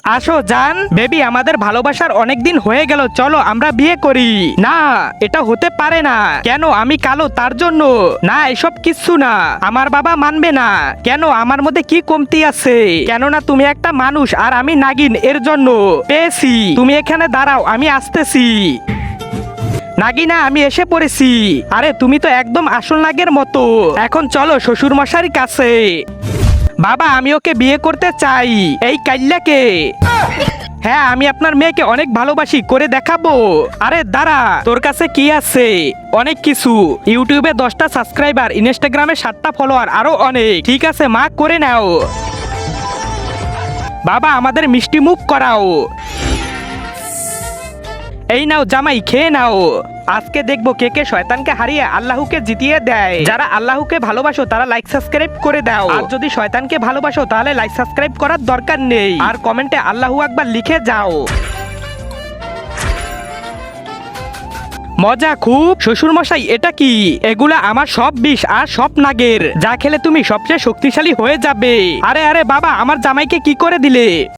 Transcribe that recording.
আসো জান, বেবি আমাদের ভালোবাসার অনেক দিন হয়ে গেল, চলো আমরা বিয়ে করি। না, এটা হতে পারে না। কেন? আমি কালো তার জন্য? না, এসব কিচ্ছু না, আমার বাবা মানবে না। কেন? আমার মধ্যে কি কমতি আছে? কেননা তুমি একটা মানুষ আর আমি নাগিন, এর জন্য। পেয়েছি, তুমি এখানে দাঁড়াও, আমি আসতেছি। নাগিনা, আমি এসে পড়েছি। আরে তুমি তো একদম আসল নাগের মতো। এখন চলো শ্বশুর মশাইয়ের কাছে। বাবা, আমি ওকে বিয়ে করতে চাই। এই কাইল্লাকে। হ্যাঁ, আমি আপনার মেয়েকে অনেক ভালোবাসি, করে দেখাবো। আরে দাঁড়া, তোর কাছে কি আছে? অনেক কিছু। ইউটিউবে 10টা সাবস্ক্রাইবার, ইনস্টাগ্রামে 7টা ফলোয়ার, আরো অনেক। ঠিক আছে মা, করে নাও। বাবা, আমাদের মিষ্টি মুখ করাও। এই নাও জামাই, খেয়ে নাও। আজকে দেখবো কে কে শয়তানকে হারিয়ে আল্লাহকে জিতিয়ে দেয়। যারা আল্লাহকে ভালোবাসো তারা লাইক সাবস্ক্রাইব করে দাও, আর যদি শয়তানকে ভালোবাসো তাহলে লাইক সাবস্ক্রাইব করার দরকার নেই, আর কমেন্টে আল্লাহু আকবার লিখে যাও। মজা খুব। শ্বশুর মশাই, এটা কি? এগুলা আমার সব বিষ আর সব নাগের, যা খেলে তুমি সবচেয়ে শক্তিশালী হয়ে যাবে। আরে আরে বাবা, আমার জামাইকে কি করে দিলে?